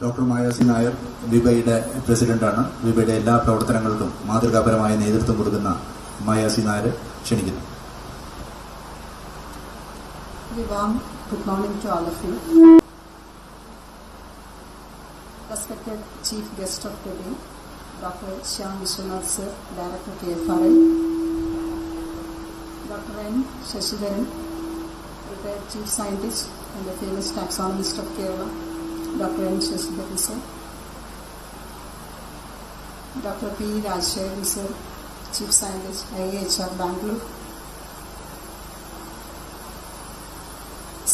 Doctor Nair വിബയുടെ പ്രസിഡന്റാണ്. വിബയുടെ എല്ലാ പ്രവർത്തനങ്ങൾക്കും മാതൃകാപരമായ നേതൃത്വം കൊടുക്കുന്ന Nair ക്ഷണിക്കുന്നു. Good morning to all of you. Respected Chief Guest of today, Dr. Sir, Director KFRI, Dr. Rajasekharan, retired Chief Scientist and the famous taxonomist of Kerala, Dr. Sir, Dr. P. Rajasekharan, Sir, Chief Scientist, IIHR Bangalore,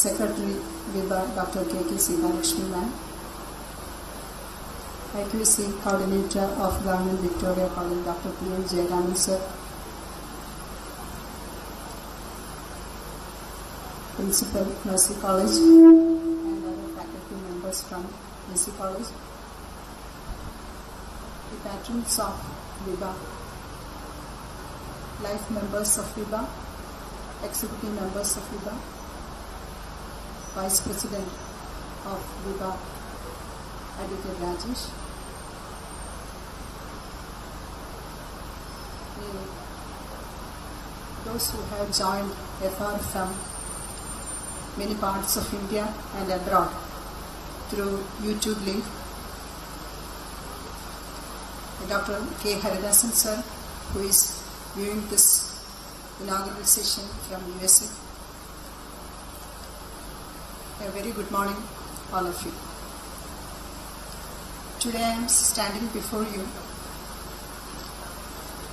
Secretary Viva, Dr. K.K. Sivalakshmi Ma'am, IQC Coordinator of Government Victoria College, Dr. P.M. Jayaraman Sir, Principal Mercy College and other faculty members from Mercy College, the patrons of Viva, life members of Viva, executive members of Viva, Vice President of Viva, Advocate Rajesh, those who have joined FR from many parts of India and abroad through YouTube link, Dr. K. Haridasan Sir, who is viewing this inaugural session from USA. A very good morning, all of you. Today I am standing before you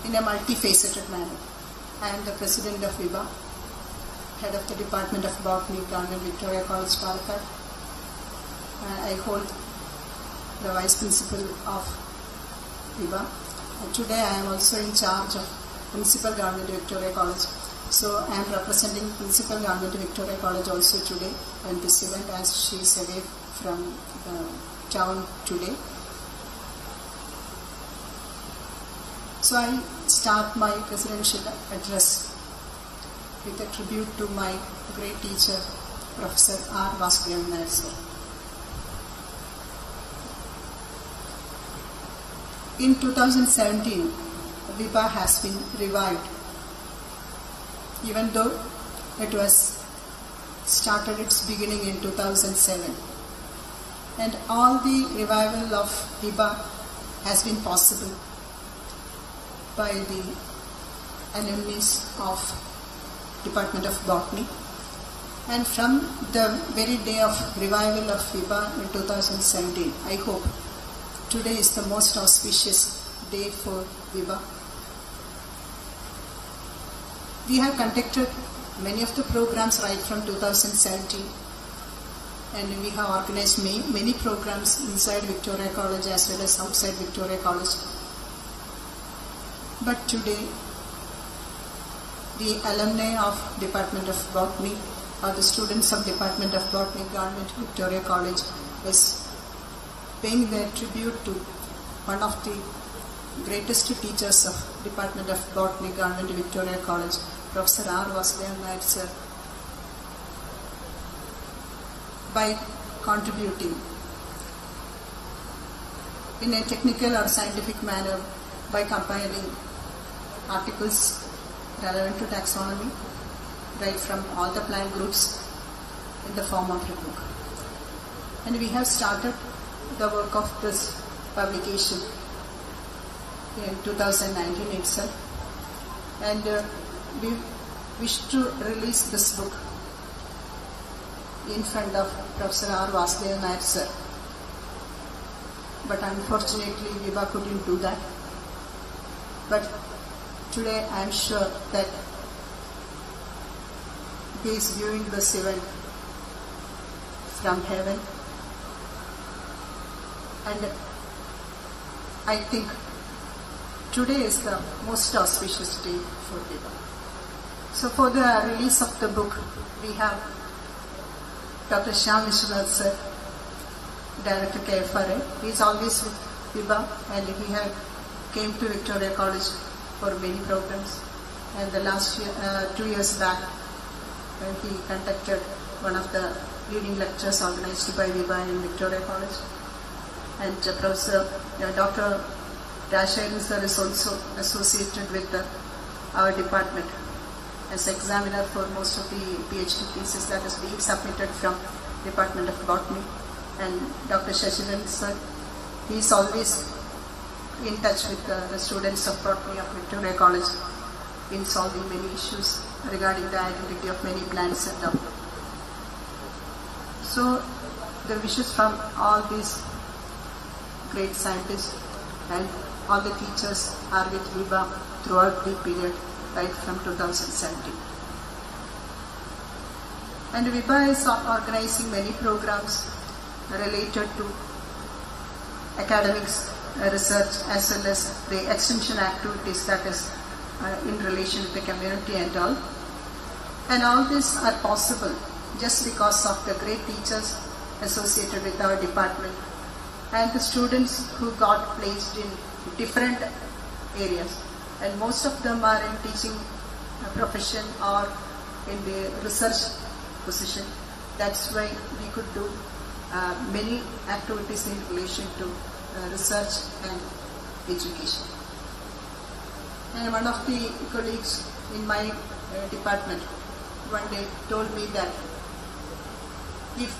in a multifaceted manner. I am the President of Viva, Head of the Department of Botany, Government Victoria College, Palakkad. I hold the Vice Principal of Viva. Today I am also in charge of Principal Government Victoria College. So I am representing Principal Government Victoria College also today in this event, as she is away from the town today. So I start my presidential address with a tribute to my great teacher, Professor R. Nair Sir. In 2017, Viva has been revived, even though it was started its beginning in 2007. And all the revival of Viva has been possible by the alumni of Department of Botany. And from the very day of revival of Viva in 2017, I hope today is the most auspicious day for Viva. We have conducted many of the programs right from 2017, and we have organized many programs inside Victoria College as well as outside Victoria College. But today, the alumni of Department of Botany or the students of Department of Botany, Government Victoria College, is paying their tribute to one of the greatest teachers of Department of Botany, Government Victoria College, Professor R. Nair Sir, by contributing in a technical or scientific manner by compiling articles relevant to taxonomy right from all the plant groups in the form of a book. And we have started the work of this publication in 2019 itself, and we wish to release this book in front of Professor R. Nair Sir, but unfortunately Viva couldn't do that. But today I am sure that he is viewing this event from heaven, and I think today is the most auspicious day for Viva. So for the release of the book, we have Dr. Sir, Director KFRI. He is always with Viva, and he had came to Victoria College for many programs. And the last year, 2 years back, when he conducted one of the leading lectures organized by Viva in Victoria College. And Professor Dr. Rajasekharan sir is also associated with our department as examiner for most of the PhD thesis that is being submitted from Department of Botany. And Dr. Rajasekharan sir, he is always in touch with the students of Botany of Victoria College in solving many issues regarding the identity of many plants and all. So the wishes from all these great scientists and all the teachers are with VIBA throughout the period right from 2017. And VIBA is organizing many programs related to academics, research, as well as the extension activities that is in relation with the community and all. And all these are possible just because of the great teachers associated with our department and the students who got placed in different areas. And most of them are in teaching profession or in the research position. That's why we could do many activities in relation to research and education. And one of the colleagues in my department one day told me that if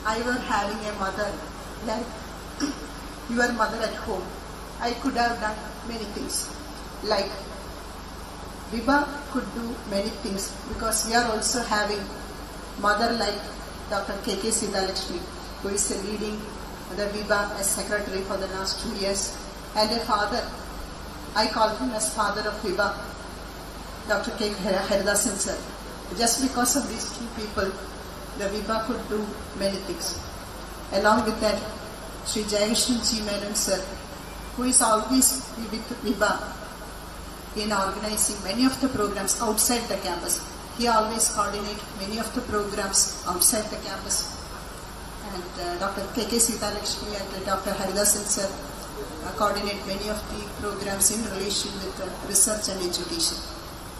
I were having a mother like your mother at home, I could have done many things. Like VIBA could do many things because we are also having mother like Dr. K.K. Sithalakshmi, who is leading the VIBA as secretary for the last 2 years, and a father, I call him as father of VIBA, Dr. K. Haridasan sir. Just because of these two people, the VIBA could do many things. Along with that, Sri Jayavishnu G. Menon sir, who is always with VIBA in organizing many of the programs outside the campus. He always coordinates many of the programs outside the campus. And Dr. K.K. Sithalakshmi and Dr. Haridasan sir coordinate many of the programs in relation with research and education.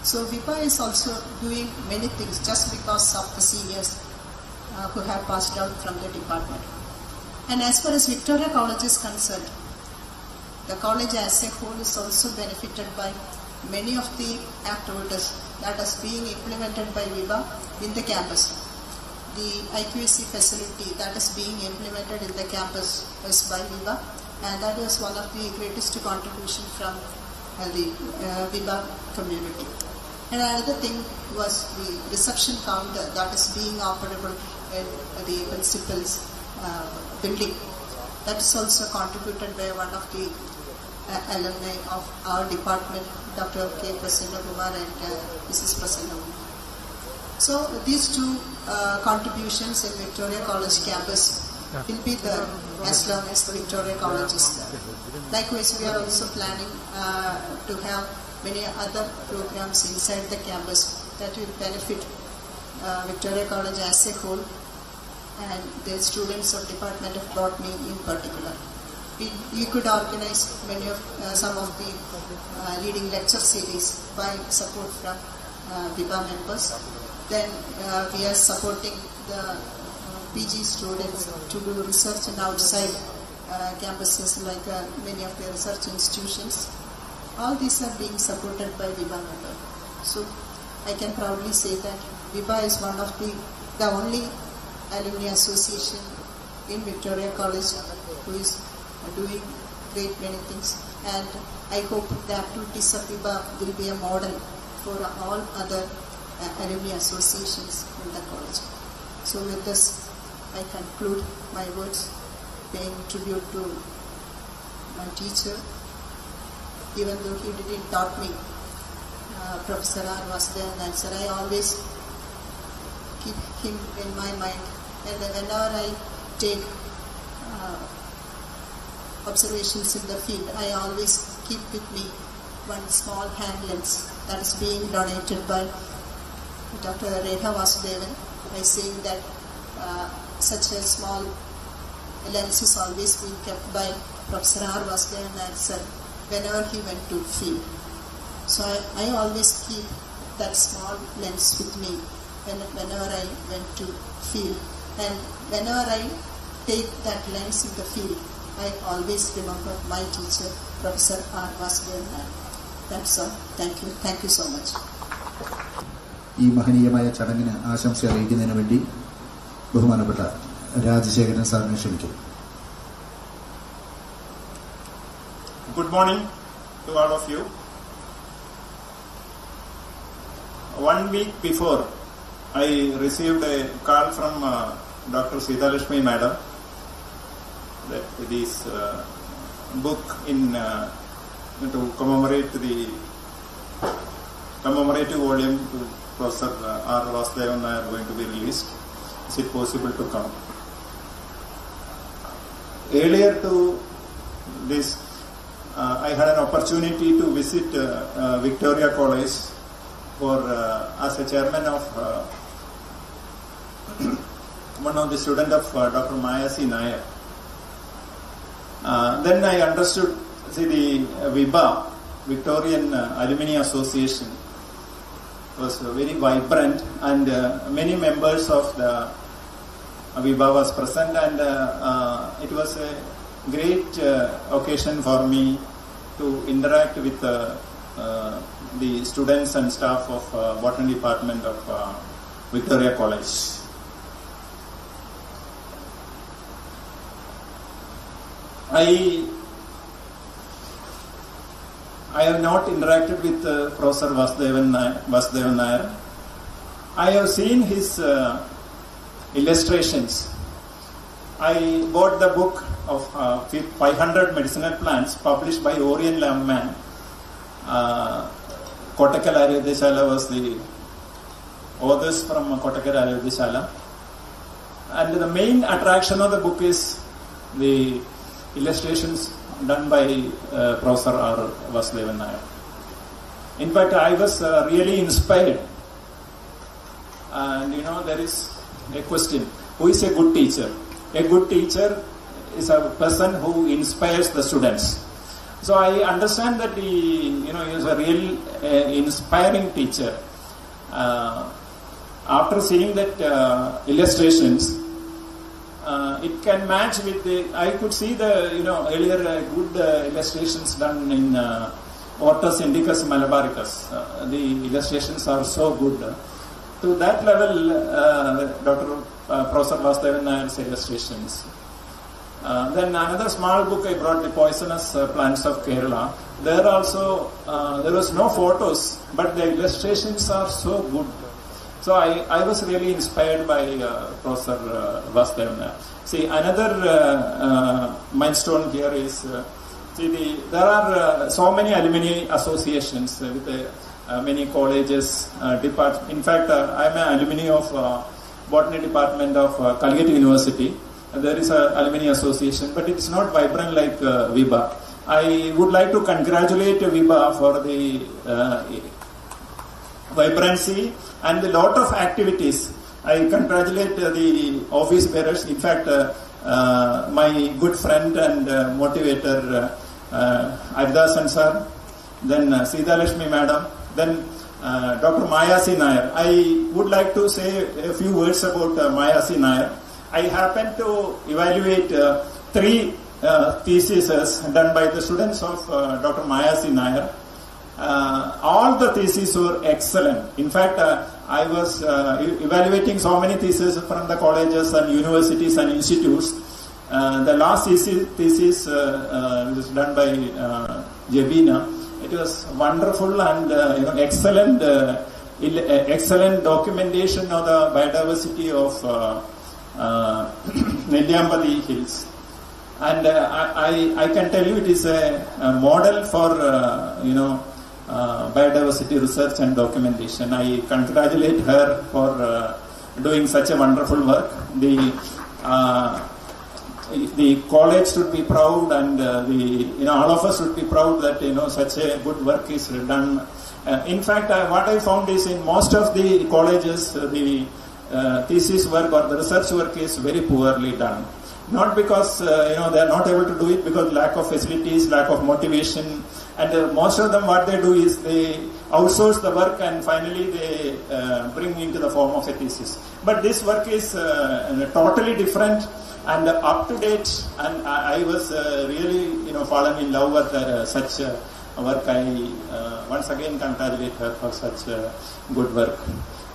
So VIBA is also doing many things just because of the seniors who have passed out from the department. And as far as Victoria College is concerned, the college as a whole is also benefited by many of the activities that is being implemented by VIBA in the campus. The IQAC facility that is being implemented in the campus is by VIBA, and that is one of the greatest contribution from the VIBA community. And another thing was the reception counter that is being operable in the principal's building. That is also contributed by one of the alumni of our department, Dr. K. Prasanna Kumar and Mrs. Prasanna Kumar. So these two contributions in Victoria College campus will be there as long as the Victoria College is there. Likewise, we are also planning to have many other programs inside the campus that will benefit Victoria College as a whole and the students of Department of Botany in particular. We could organize some of the leading lecture series by support from VIBA members. Then we are supporting the PG students to do research in outside campuses like many of the research institutions. All these are being supported by VIBA members. So I can proudly say that VIBA is one of the only alumni association in Victoria College who is doing great many things, and I hope the activities of VIBA will be a model for all other alumni associations in the college. So with this, I conclude my words, paying tribute to my teacher, even though he didn't taught me. Professor R. Vasadeva sir, I always keep him in my mind, and whenever I take observations in the field, I always keep with me one small hand lens that is being donated by Dr. Rekha Vasudevan, by saying that such a small lens is always being kept by Professor R. Vasudevan sir whenever he went to field. So I always keep that small lens with me whenever I went to field, and whenever I take that lens in the field, I always remember my teacher, Professor R. Vasudevan Nair. That's all. Thank you. Thank you so much. ഈ മഹനീയമായ ചടങ്ങിന് ആശംസ അറിയിക്കുന്നതിന് വേണ്ടി ബഹുമാനപ്പെട്ട രാജശേഖരൻ സാറിനെ ക്ഷണിക്കുന്നു. Good morning to all of you. 1 week before, I received a call from Dr. Sitalakshmi Madam that this book to commemorate the commemorative volume to Professor R. Vasudevan Nair are going to be released. Is it possible to come? Earlier to this, I had an opportunity to visit Victoria College for as a chairman of one of the students of Dr. Nair. Then I understood, the VIBA, Victorian Alumni Association, was very vibrant, and many members of the VIBA was present, and it was a great occasion for me to interact with the students and staff of Botany Department of Victoria College. I have not interacted with Professor Vasudevan Nair. I have seen his illustrations. I bought the book of 500 medicinal plants published by Orion Lamman. Kottakkal Ayurvedashala was the authors from Kottakkal Ayurvedashala. And the main attraction of the book is the illustrations done by Professor R. Vasudevan Nair. In fact, I was really inspired. And there is a question: who is a good teacher? A good teacher is a person who inspires the students. So I understand that he is a real inspiring teacher. After seeing that illustrations, it can match with I could see the earlier good illustrations done in Ortus Indicus Malabaricus. The illustrations are so good. To that level, Professor Vasudevan Nair's illustrations. Then another small book I brought, The Poisonous Plants of Kerala. There also there was no photos, but the illustrations are so good. So I was really inspired by Professor Vasudevan Nair. See, another milestone here is there are so many alumni associations with many colleges, In fact, I am an alumni of Botany Department of Calcutta University. There is an alumni association, but it's not vibrant like VIBA. I would like to congratulate VIBA for the vibrancy and a lot of activities. I congratulate the office bearers. In fact, my good friend and motivator, Ardasan sir, then Sitalakshmi madam, then Dr. Nair. I would like to say a few words about Nair. I happened to evaluate 3 theses done by the students of Dr. Nair. All the theses were excellent. In fact, I was evaluating so many theses from the colleges and universities and institutes. The last thesis was done by Jebina. It was wonderful and excellent documentation of the biodiversity of Nelliambali Hills. And I can tell you it is a model for biodiversity research and documentation. I congratulate her for doing such a wonderful work. The college should be proud, and all of us should be proud that such a good work is done. In fact, what I found is in most of the colleges, the thesis work or the research work is very poorly done. not because they are not able to do it, because lack of facilities, lack of motivation, and most of them what they do is they outsource the work and finally they bring into the form of a thesis. But this work is totally different and up to date, and I was really fallen in love with such work. I once again congratulate her for such good work.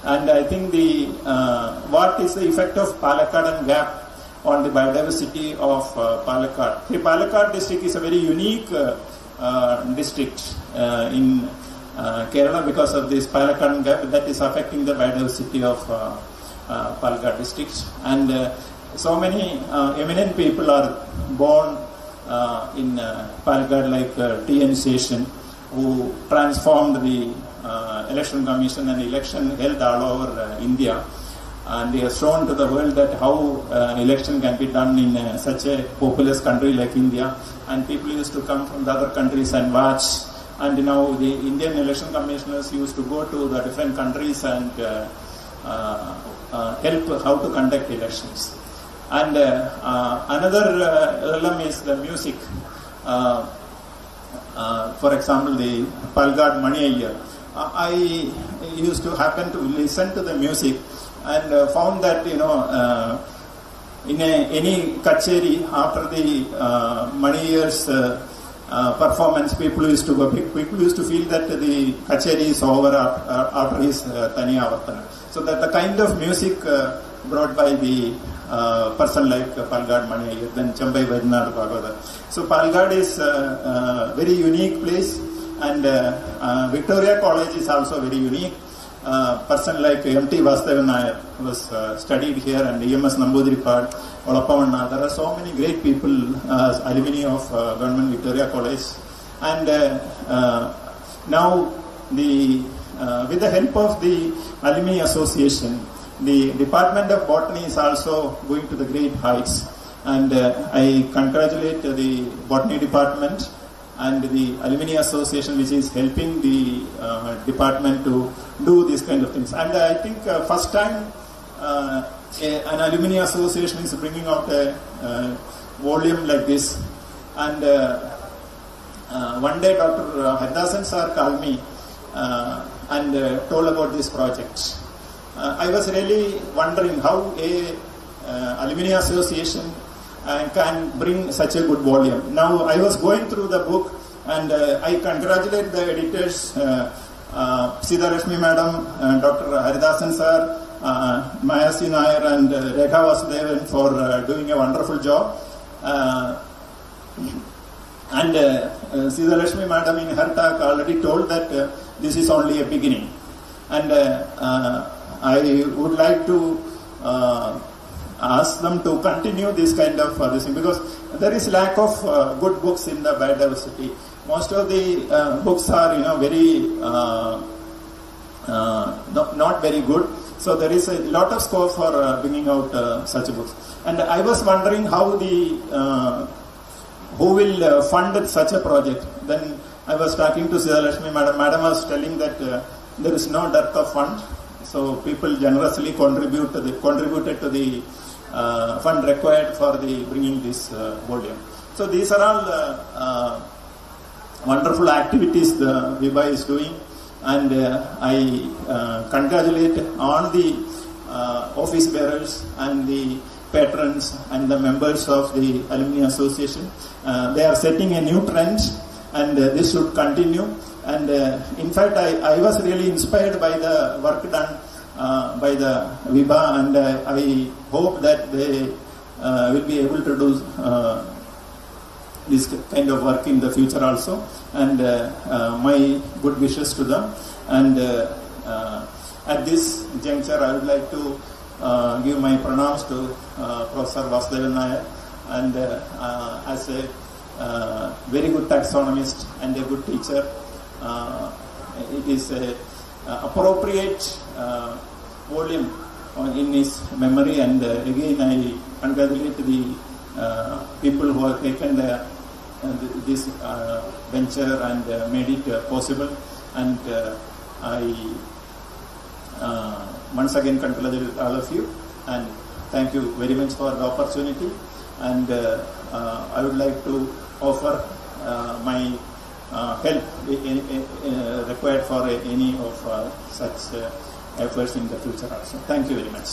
And I think what is the effect of Palakkad and Gap on the biodiversity of Palakkad? The Palakkad district is a very unique district in Kerala because of this Palakkad and Gap that is affecting the biodiversity of Palakkad district. And so many eminent people are born in Palakkad, like T.N. Seshan, who transformed the election commission and election held all over India. And he has shown to the world that how election can be done in such a populous country like India. And people used to come from the other countries and watch. And now the Indian election commissioners used to go to the different countries and help how to conduct elections. And another realm is the music. For example, the Palakkad Mani Ayyar. I used to happen to listen to the music and found that in any kacheri after the Mani Ayyar's performance, people used to feel that the kacheri is over after his Taniyavartana. So that the kind of music brought by the person like Palakkad Mani Ayyar, then Chambai Vaidyanatha Bhagavatar. So Palakkad is a very unique place, and Victoria College is also very unique. Person like M.T. Vasudevan Nair was studied here, and E.M.S. Namboodiripad, Olapavanna. There are so many great people, alumni of Government Victoria College. And now, with the help of the Alumni Association, the Department of Botany is also going to the great heights. And I congratulate the Botany Department and the Alumni Association, which is helping the department to do these kind of things. And I think first time an Alumni Association is bringing out a volume like this. And one day Dr. Rajasekharan sir called me and told about this project. I was really wondering how a Alumni Association can bring such a good volume. Now I was going through the book, and I congratulate the editors, Sita Rashmi Madam, Dr. Haridasan Sir, Mayasi Nair and Rekha Vasudevan for doing a wonderful job. And Sita Rashmi Madam in her talk already told that this is only a beginning. And I would like to ask them to continue this kind of this thing, because there is lack of good books in the biodiversity. Most of the books are very not very good. So there is a lot of scope for bringing out such books. And I was wondering how who will fund such a project. Then I was talking to Sita Lakshmi Madam. Madam was telling that there is no dearth of fund. So people generously contributed to the fund required for the bringing this volume. So these are all wonderful activities the VIBA is doing, and I congratulate all the office bearers and the patrons and the members of the Alumni Association. They are setting a new trend, and this should continue. And in fact, I was really inspired by the work done by the VIBA, and I hope that they will be able to do this kind of work in the future also. And my good wishes to them. And at this juncture, I would like to give my pranams to Professor Vasudevan Nair, and as a very good taxonomist and a good teacher, it is a appropriate volume in his memory. And again, I congratulate the people who have taken this venture and made it possible. And I once again congratulate all of you, and thank you very much for the opportunity. and I would like to offer my help required for any of such efforts in the future also. Thank you very much.